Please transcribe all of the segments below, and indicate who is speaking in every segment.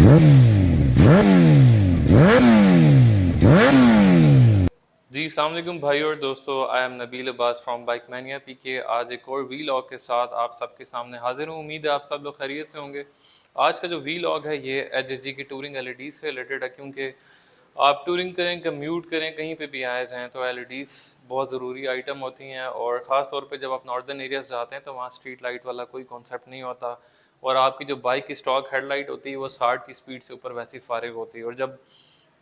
Speaker 1: जी अस्सलाम वालेकुम भाई और दोस्तों, I am Nabeel Abbas from bike mania PK. आज एक और वीलॉग के साथ आप सबके सामने हाजिर हूँ। उम्मीद है आप सब लोग खैरियत से होंगे। आज का जो वीलॉग है ये एचएसजी की टूरिंग एलईडी से रिलेटेड है, क्योंकि आप टूरिंग करें, कम्यूट करें, कहीं पे भी आए जाएँ तो एलईडीज़ बहुत ज़रूरी आइटम होती हैं। और ख़ास तौर पे जब आप नॉर्दर्न एरियाज़ जाते हैं तो वहाँ स्ट्रीट लाइट वाला कोई कॉन्सेप्ट नहीं होता, और आपकी जो बाइक की स्टॉक हेडलाइट होती है वो 60 की स्पीड से ऊपर वैसी फारिग होती है। और जब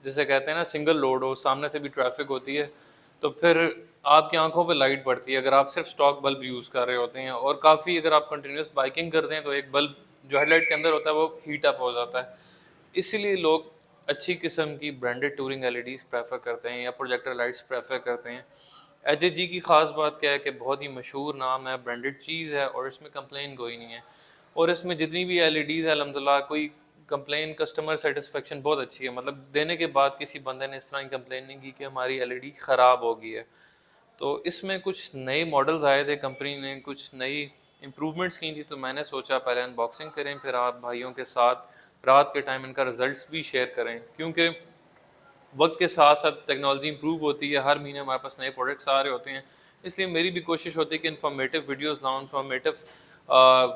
Speaker 1: जैसे कहते हैं ना सिंगल लोड हो, सामने से भी ट्रैफिक होती है, तो फिर आपकी आंखों पे लाइट पड़ती है अगर आप सिर्फ स्टॉक बल्ब यूज़ कर रहे होते हैं। और काफ़ी अगर आप कंटिन्यूस बाइकिंग करते हैं तो एक बल्ब जो हेडलाइट के अंदर होता है वो हीट अप हो जाता है। इसीलिए लोग अच्छी किस्म की ब्रांडेड टूरिंग एलईडीज़ प्रेफर करते हैं या प्रोजेक्टर लाइट्स प्रेफर करते हैं। एचएसजी की ख़ास बात क्या है कि बहुत ही मशहूर नाम है, ब्रांडेड चीज़ है, और इसमें कंप्लेन कोई नहीं है। और इसमें जितनी भी एलईडीज़ है अल्हम्दुलिल्लाह कोई कंप्लेन, कस्टमर सेटिस्फेक्शन बहुत अच्छी है। मतलब देने के बाद किसी बंदे ने इस तरह की कंप्लेन नहीं की कि हमारी एलईडी ख़राब हो गई है। तो इसमें कुछ नए मॉडल्स आए थे, कंपनी ने कुछ नई इम्प्रूवमेंट्स की थी, तो मैंने सोचा पहले अनबॉक्सिंग करें, फिर आप भाइयों के साथ रात के टाइम इनका रिजल्ट्स भी शेयर करें। क्योंकि वक्त के साथ साथ टेक्नोलॉजी इंप्रूव होती है, हर महीने हमारे पास नए प्रोडक्ट्स आ रहे होते हैं। इसलिए मेरी भी कोशिश होती है कि इन्फॉर्मेटिव वीडियोस लाऊं, इन्फॉर्मेटिव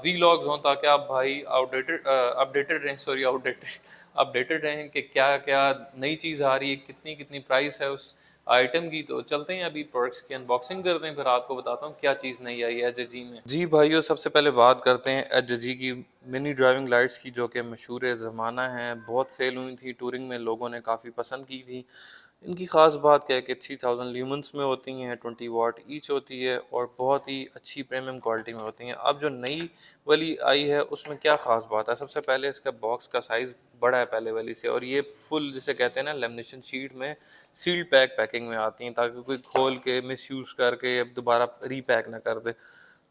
Speaker 1: वीलॉग्स हों, ताकि आप भाई अपडेटेड रहें, सॉरी आउटडेटेड अपडेटेड रहें कि क्या क्या नई चीज़ आ रही है, कितनी कितनी प्राइस है उस आइटम की। तो चलते हैं अभी प्रोडक्ट्स की अनबॉक्सिंग करते हैं, फिर आपको बताता हूँ क्या चीज़ नई आई है एचजी में। जी भाइयों, सबसे पहले बात करते हैं एचजी की मिनी ड्राइविंग लाइट्स की, जो कि मशहूर ज़माना है, बहुत सेल हुई थी, टूरिंग में लोगों ने काफ़ी पसंद की थी। इनकी ख़ास बात क्या है कि 3000 ल्यूमेंस में होती हैं, 20 वाट ईच होती है, और बहुत ही अच्छी प्रीमियम क्वालिटी में होती हैं। अब जो नई वाली आई है उसमें क्या ख़ास बात है, सबसे पहले इसका बॉक्स का साइज़ बड़ा है पहले वाली से, और ये फुल जिसे कहते हैं ना लेमिनेशन शीट में सील्ड पैकिंग में आती हैं, ताकि कोई खोल के मिसयूज़ करके अब दोबारा रीपैक ना कर दे।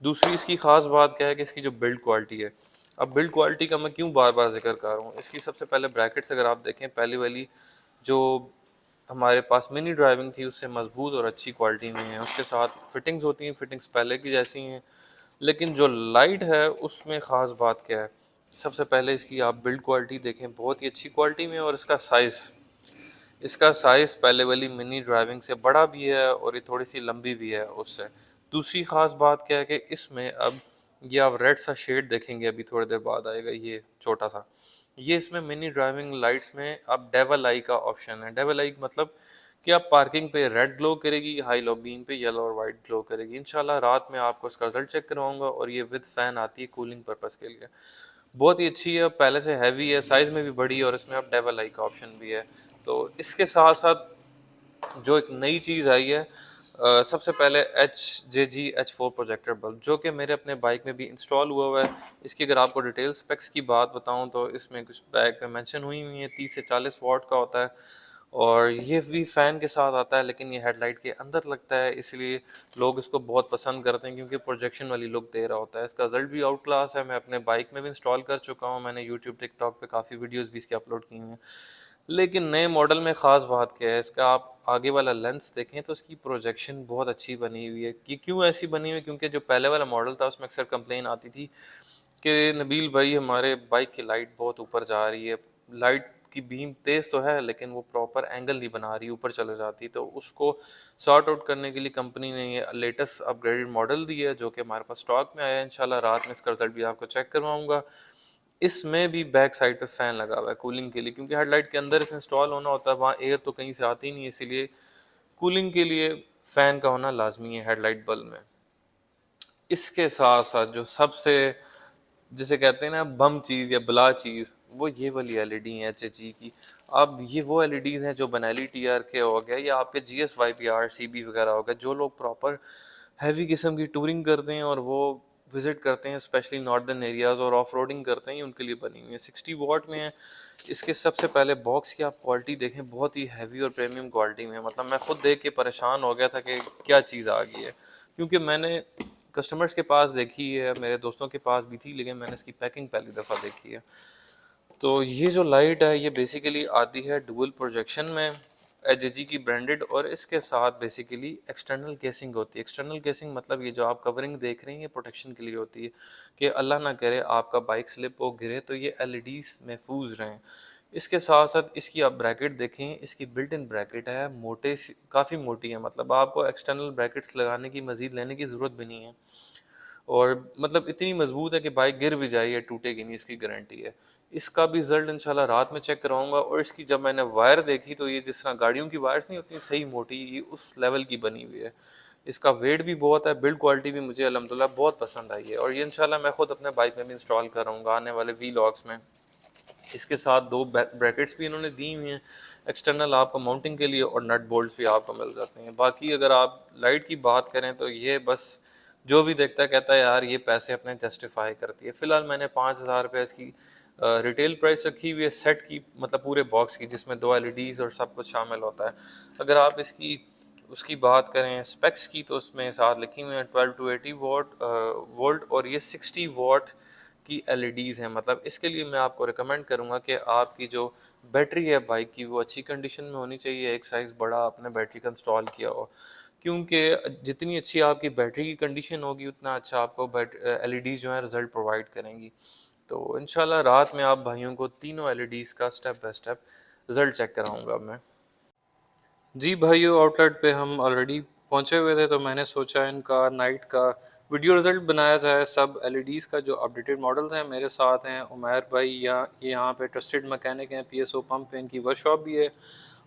Speaker 1: दूसरी इसकी ख़ास बात क्या है कि इसकी जो बिल्ड क्वालिटी है। अब बिल्ड क्वालिटी का मैं क्यों बार बार जिक्र कर रहा हूँ, इसकी सबसे पहले ब्रैकेट्स अगर आप देखें, पहली वाली जो हमारे पास मिनी ड्राइविंग थी उससे मजबूत और अच्छी क्वालिटी में है, उसके साथ फिटिंग्स होती हैं, फिटिंग्स पहले की जैसी हैं। लेकिन जो लाइट है उसमें ख़ास बात क्या है, सबसे पहले इसकी आप बिल्ड क्वालिटी देखें, बहुत ही अच्छी क्वालिटी में, और इसका साइज़ पहले वाली मिनी ड्राइविंग से बड़ा भी है, और ये थोड़ी सी लंबी भी है उससे। दूसरी ख़ास बात क्या है कि इसमें अब ये आप रेड सा शेड देखेंगे, अभी थोड़ी देर बाद आएगा ये छोटा सा, ये इसमें मिनी ड्राइविंग लाइट्स में अब डेवल आई का ऑप्शन है। डेवल आई मतलब कि आप पार्किंग पे रेड ग्लो करेगी, हाई लो बीम पे येलो और वाइट ग्लो करेगी। इंशाल्लाह रात में आपको इसका रिजल्ट चेक करवाऊंगा, और ये विद फैन आती है कूलिंग पर्पस के लिए, बहुत ही अच्छी है, पहले से हैवी है, साइज़ में भी बड़ी है, और इसमें अब डबल आई का ऑप्शन भी है। तो इसके साथ साथ जो एक नई चीज़ आई है, सबसे पहले HJG H4 प्रोजेक्टर बल्ब, जो कि मेरे अपने बाइक में भी इंस्टॉल हुआ है। इसकी अगर आपको डिटेल स्पेक्स की बात बताऊं तो इसमें कुछ बैग में मेंशन हुई हुई है, 30 से 40 वाट का होता है, और ये भी फ़ैन के साथ आता है, लेकिन ये हेडलाइट के अंदर लगता है, इसलिए लोग इसको बहुत पसंद करते हैं, क्योंकि प्रोजेक्शन वाली लुक दे रहा होता है। इसका रिजल्ट भी आउट क्लास है, मैं अपने बाइक में भी इंस्टॉल कर चुका हूँ, मैंने यूट्यूब टिकटॉक पे काफ़ी वीडियोस भी इसके अपलोड की हुई हैं। लेकिन नए मॉडल में ख़ास बात क्या है, इसका आप आगे वाला लेंस देखें तो इसकी प्रोजेक्शन बहुत अच्छी बनी हुई है। कि क्यों ऐसी बनी हुई है, क्योंकि जो पहले वाला मॉडल था उसमें अक्सर कंप्लेन आती थी कि नबील भाई हमारे बाइक की लाइट बहुत ऊपर जा रही है, लाइट की बीम तेज़ तो है लेकिन वो प्रॉपर एंगल नहीं बना रही, ऊपर चले जाती। तो उसको सॉर्ट आउट करने के लिए कंपनी ने ये लेटेस्ट अपग्रेडेड मॉडल दिया है, जो कि हमारे पास स्टॉक में आया है। इंशाल्लाह रात में इसका रिजल्ट भी आपको चेक करवाऊंगा। इसमें भी बैक साइड पे फ़ैन लगा हुआ है कूलिंग के लिए, क्योंकि हेडलाइट के अंदर इसे इंस्टॉल होना होता है, वहाँ एयर तो कहीं से आती नहीं है, इसीलिए कूलिंग के लिए फ़ैन का होना लाजमी है हेडलाइट बल्ब में। इसके साथ साथ जो सबसे जिसे कहते हैं ना बम चीज़ या बला चीज़, वो ये वाली एलईडी है एचएचजी की। अब ये वो एलईडीज़ हैं जो बेनेली टीआर के हो गया या आपके जीएस वाईपीआर सीबी वगैरह हो गया, जो लोग प्रॉपर हैवी किस्म की टूरिंग करते हैं और वो विजिट करते हैं, स्पेशली नॉर्दर्न एरियाज, और ऑफ रोडिंग करते हैं, उनके लिए बनी हुई है। 60 वाट में है। इसके सबसे पहले बॉक्स की आप क्वालिटी देखें, बहुत ही हैवी और प्रीमियम क्वालिटी में है। मतलब मैं खुद देख के परेशान हो गया था कि क्या चीज़ आ गई है, क्योंकि मैंने कस्टमर्स के पास देखी है, मेरे दोस्तों के पास भी थी, लेकिन मैंने इसकी पैकिंग पहली दफ़ा देखी है। तो ये जो लाइट है ये बेसिकली आती है डुअल प्रोजेक्शन में, एचजी की ब्रांडेड, और इसके साथ बेसिकली एक्सटर्नल केसिंग होती है। एक्सटर्नल केसिंग मतलब ये जो आप कवरिंग देख रही हैं प्रोटेक्शन के लिए होती है कि अल्लाह ना करे आपका बाइक स्लिप हो गिरे तो ये एलईडीज महफूज रहें। इसके साथ साथ इसकी आप ब्रैकेट देखें, इसकी बिल्ट इन ब्रैकेट है, मोटे काफ़ी मोटी है, मतलब आपको एक्सटर्नल ब्रैकेट्स लगाने की मजीद लेने की ज़रूरत भी नहीं है। और मतलब इतनी मजबूत है कि बाइक गिर भी जाए या टूटेगी नहीं, इसकी गारंटी है। इसका भी रिजल्ट इंशाल्लाह रात में चेक कराऊंगा। और इसकी जब मैंने वायर देखी तो ये जिस तरह गाड़ियों की वायर्स नहीं होती सही मोटी, ये उस लेवल की बनी हुई है। इसका वेट भी बहुत है, बिल्ड क्वालिटी भी मुझे अल्हम्दुलिल्लाह बहुत पसंद आई है, और ये इंशाल्लाह मैं खुद अपने बाइक में भी इंस्टॉल कराऊंगा आने वाले वीलॉग्स में। इसके साथ दो ब्रैकेट्स भी इन्होंने दी हुई हैं एक्सटर्नल आपको माउंटिंग के लिए, और नट बोल्ट्स भी आपको मिल जाते हैं। बाकी अगर आप लाइट की बात करें तो ये बस जो भी देखता है कहता है यार ये पैसे अपने जस्टिफाई करती है। फ़िलहाल मैंने 5,000 रुपये इसकी रिटेल प्राइस रखी हुई है सेट की, मतलब पूरे बॉक्स की, जिसमें 2 LEDs और सब कुछ शामिल होता है। अगर आप इसकी उसकी बात करें स्पेक्स की तो उसमें साथ लिखी हुई है 12 to 80 वोल्ट, और ये 60 वाट की एलईडीज़ हैं। मतलब इसके लिए मैं आपको रिकमेंड करूँगा कि आपकी जो बैटरी है बाइक की वो अच्छी कंडीशन में होनी चाहिए, एक साइज़ बड़ा आपने बैटरी का इंस्टॉल किया हो, क्योंकि जितनी अच्छी आपकी बैटरी की कंडीशन होगी उतना अच्छा आपको एलईडीज़ जो है रिज़ल्ट प्रोवाइड करेंगी। तो इंशाल्लाह रात में आप भाइयों को तीनों एलईडीज़ का step by step result check कराऊंगा मैं। जी भाइयों, आउटलेट पे हम ऑलरेडी पहुंचे हुए थे, तो मैंने सोचा इनका नाइट का वीडियो रिजल्ट बनाया जाए। सब एलईडीज़ का जो अपडेटेड मॉडल्स हैं मेरे साथ हैं उमैर भाई, ये यहाँ पे ट्रस्टेड मैकेनिक हैं, पीएसओ पंप पे इनकी वर्कशॉप भी है।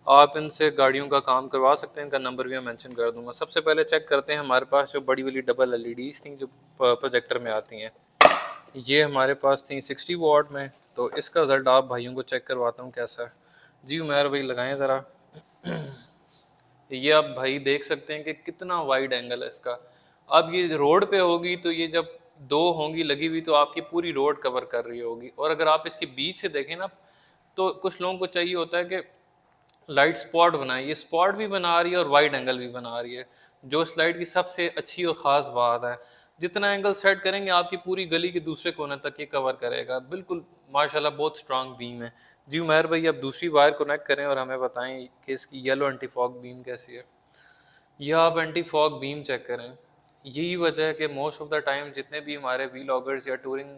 Speaker 1: आप इनसे गाड़ियों का काम करवा सकते हैं, इनका नंबर भी मैं मेंशन कर दूंगा। सबसे पहले चेक करते हैं हमारे पास जो बड़ी वाली डबल एलईडीज़ थी जो प्रोजेक्टर में आती हैं, ये हमारे पास थी 60 वाट में। तो इसका रिजल्ट आप भाइयों को चेक करवाता हूँ कैसा है। जी उमैर भाई लगाएं ज़रा। ये आप भाई देख सकते हैं कि कितना वाइड एंगल है इसका। अब ये रोड पे होगी तो ये जब दो होंगी लगी हुई तो आपकी पूरी रोड कवर कर रही होगी, और अगर आप इसके बीच से देखें ना तो कुछ लोगों को चाहिए होता है कि लाइट स्पॉट बनाए, ये स्पॉट भी बना रही है और वाइड एंगल भी बना रही है, जो इस लाइट की सबसे अच्छी और ख़ास बात है। जितना एंगल सेट करेंगे आपकी पूरी गली के दूसरे कोने तक ये कवर करेगा बिल्कुल। माशाल्लाह बहुत स्ट्रांग बीम है। जी उमैर भाई अब दूसरी वायर कनेक्ट करें और हमें बताएं कि इसकी येलो एंटी फॉग बीम कैसी है। यह आप एंटी फॉग बीम चेक करें। यही वजह है कि मोस्ट ऑफ द टाइम जितने भी हमारे वीलॉगर्स या टूरिंग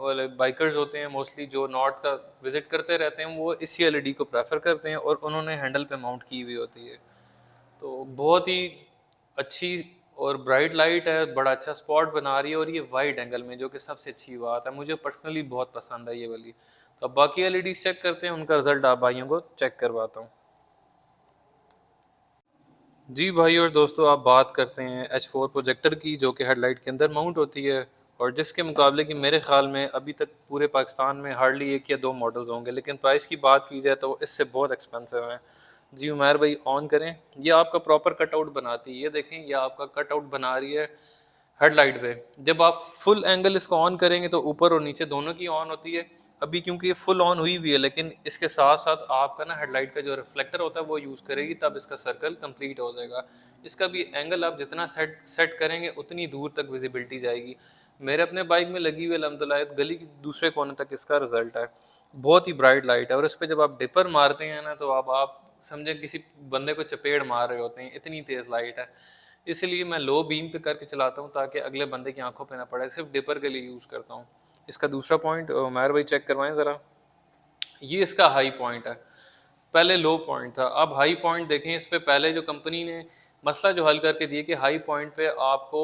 Speaker 1: वाले बाइकर्स होते हैं मोस्टली जो नॉर्थ का विजिट करते रहते हैं वो इसी एलईडी को प्रेफर करते हैं, और उन्होंने हैंडल पे माउंट की हुई होती है। तो बहुत ही अच्छी और ब्राइट लाइट है, बड़ा अच्छा स्पॉट बना रही है, और ये वाइड एंगल में, जो कि सबसे अच्छी बात है, मुझे पर्सनली बहुत पसंद है ये वाली। तो अब बाकी एलईडी चेक करते हैं, उनका रिजल्ट आप भाइयों को चेक करवाता हूँ। जी भाई और दोस्तों, आप बात करते हैं H4 प्रोजेक्टर की, जो कि हेडलाइट के अंदर माउंट होती है, और जिसके मुकाबले कि मेरे ख्याल में अभी तक पूरे पाकिस्तान में हार्डली एक या दो मॉडल्स होंगे, लेकिन प्राइस की बात की जाए तो इससे बहुत एक्सपेंसिव है। जी उमैर भाई ऑन करें। ये आपका प्रॉपर कटआउट बनाती है, ये देखें ये आपका कटआउट बना रही है हेडलाइट पे। जब आप फुल एंगल इसको ऑन करेंगे तो ऊपर और नीचे दोनों की ऑन होती है। अभी क्योंकि ये फुल ऑन हुई हुई है, लेकिन इसके साथ साथ आपका ना हेडलाइट का जो रिफ्लेक्टर होता है वो यूज़ करेगी, तब इसका सर्कल कंप्लीट हो जाएगा। इसका भी एंगल आप जितना सेट करेंगे उतनी दूर तक विजिबिलिटी जाएगी। मेरे अपने बाइक में लगी हुई अल्हम्दुलिल्लाह गली के दूसरे कोने तक इसका रिजल्ट है। बहुत ही ब्राइट लाइट है, और इस पर जब आप डिपर मारते हैं ना तो आप समझे किसी बंदे को चपेट मार रहे होते हैं, इतनी तेज़ लाइट है। इसलिए मैं लो बीम पे करके चलाता हूँ ताकि अगले बंदे की आंखों पे ना पड़े, सिर्फ डिपर के लिए यूज़ करता हूँ। इसका दूसरा पॉइंट उमैर भाई चेक करवाएं ज़रा। ये इसका हाई पॉइंट है, पहले लो पॉइंट था, अब हाई पॉइंट देखें। इस पे पहले जो कंपनी ने मसला जो हल करके दिया कि हाई पॉइंट पे आपको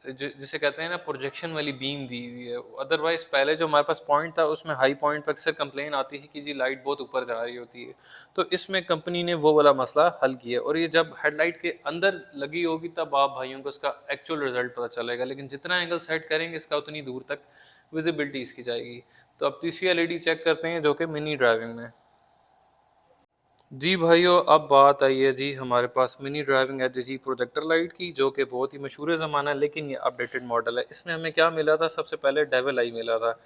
Speaker 1: जिसे कहते हैं ना प्रोजेक्शन वाली बीम दी हुई है। अदरवाइज पहले जो हमारे पास पॉइंट था उसमें हाई पॉइंट पर अक्सर कंप्लेन आती थी कि जी लाइट बहुत ऊपर जा रही होती है। तो इसमें कंपनी ने वो वाला मसला हल किया, और ये जब हेडलाइट के अंदर लगी होगी तब आप भाइयों को इसका एक्चुअल रिजल्ट पता चलेगा, लेकिन जितना एंगल सेट करेंगे इसका उतनी दूर तक विजिबिलिटी इसकी जाएगी। तो अब तीसरी एलईडी चेक करते हैं जो कि मिनी ड्राइविंग में। जी भाइयों, अब बात आई है जी हमारे पास mini driving HG projector light की, जो कि बहुत ही मशहूर ज़माना है, लेकिन ये अपडेटेड मॉडल है। इसमें हमें क्या मिला था, सबसे पहले डेविल आई मिला था।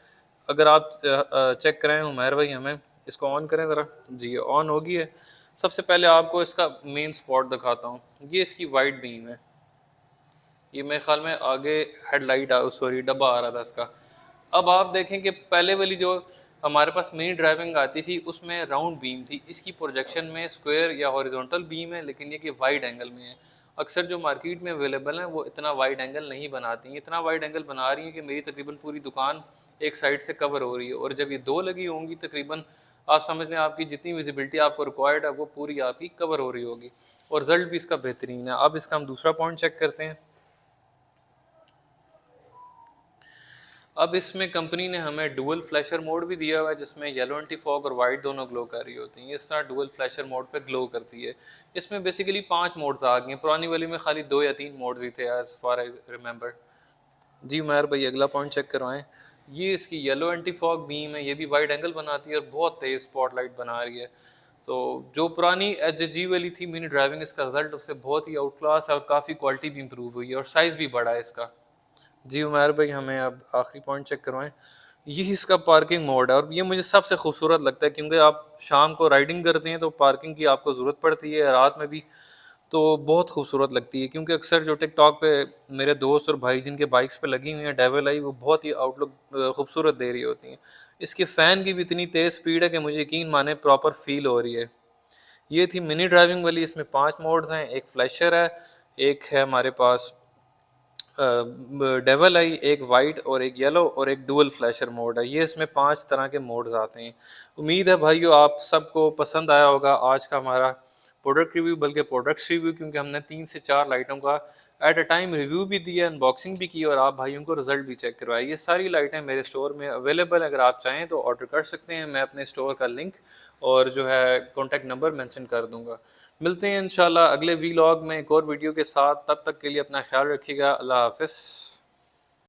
Speaker 1: अगर आप चेक करें उमैर भाई, हमें इसको ऑन करें ज़रा। जी ऑन होगी है। सबसे पहले आपको इसका मेन स्पॉट दिखाता हूँ, ये इसकी वाइट बीम है। ये मेरे ख्याल में आगे हेडलाइट सॉरी डब्बा आ रहा था इसका। अब आप देखें कि पहले वाली जो हमारे पास मिनी ड्राइविंग आती थी, उसमें राउंड बीम थी, इसकी प्रोजेक्शन में स्क्वायर या हॉरिजॉन्टल बीम है, लेकिन ये कि वाइड एंगल में है। अक्सर जो मार्केट में अवेलेबल है वो इतना वाइड एंगल नहीं बनाती हैं, इतना वाइड एंगल बना रही है कि मेरी तकरीबन पूरी दुकान एक साइड से कवर हो रही है। और जब ये दो लगी होंगी तकरीबन आप समझ लें आपकी जितनी विजिबिलिटी आपको रिक्वायर्ड है वो पूरी आपकी कवर हो रही होगी, और रिजल्ट भी इसका बेहतरीन है। अब इसका हम दूसरा पॉइंट चेक करते हैं। अब इसमें कंपनी ने हमें डुअल फ्लैशर मोड भी दिया हुआ है, जिसमें येलो एंटी फॉग और वाइट दोनों ग्लो कर रही होती हैं। इस तरह डुअल फ्लैशर मोड पे ग्लो करती है। इसमें बेसिकली 5 मोड्स आ गए हैं, पुरानी वाली में खाली 2 या 3 मोड्स ही थे एज फार एज रिमेंबर। जी उमर भाई अगला पॉइंट चेक करवाएं। ये इसकी येलो एंटी फॉग बीम है, ये भी वाइड एंगल बनाती है और बहुत तेज स्पॉटलाइट बना रही है। तो जो पुरानी एच जी वाली थी मिनी ड्राइविंग, इसका रिजल्ट उससे बहुत ही आउट क्लास है और काफ़ी क्वालिटी भी इंप्रूव हुई है और साइज़ भी बड़ा है इसका। जी उमर भाई हमें अब आखिरी पॉइंट चेक करवाएं। यही इसका पार्किंग मोड है और ये मुझे सबसे खूबसूरत लगता है, क्योंकि आप शाम को राइडिंग करते हैं तो पार्किंग की आपको ज़रूरत पड़ती है, रात में भी। तो बहुत खूबसूरत लगती है, क्योंकि अक्सर जो टिकटॉक पे मेरे दोस्त और भाई जिनके बाइक्स पे लगी हुई हैं डेविल आई, वो बहुत ही आउटलुक खूबसूरत दे रही होती हैं। इसके फ़ैन की भी इतनी तेज़ स्पीड है कि मुझे यकीन माने प्रॉपर फील हो रही है। ये थी मिनी ड्राइविंग वाली, इसमें 5 मोड्स हैं, एक फ्लैशर है, एक है हमारे पास डेवल आई, एक वाइट और एक येलो, और एक डुअल फ्लैशर मोड है। ये इसमें 5 तरह के मोड्स आते हैं। उम्मीद है भाइयों आप सबको पसंद आया होगा आज का हमारा प्रोडक्ट रिव्यू, बल्कि प्रोडक्ट्स रिव्यू, क्योंकि हमने 3 से 4 लाइटों का एट अ टाइम रिव्यू भी दिया, अनबॉक्सिंग भी की और आप भाइयों को रिजल्ट भी चेक करवाया। ये सारी लाइटें मेरे स्टोर में अवेलेबल है, अगर आप चाहें तो ऑर्डर कर सकते हैं। मैं अपने स्टोर का लिंक और जो है कॉन्टैक्ट नंबर मेंशन कर दूंगा। मिलते हैं इंशाल्लाह अगले वीलॉग में एक और वीडियो के साथ, तब तक के लिए अपना ख्याल रखिएगा। अल्लाह हाफिज़।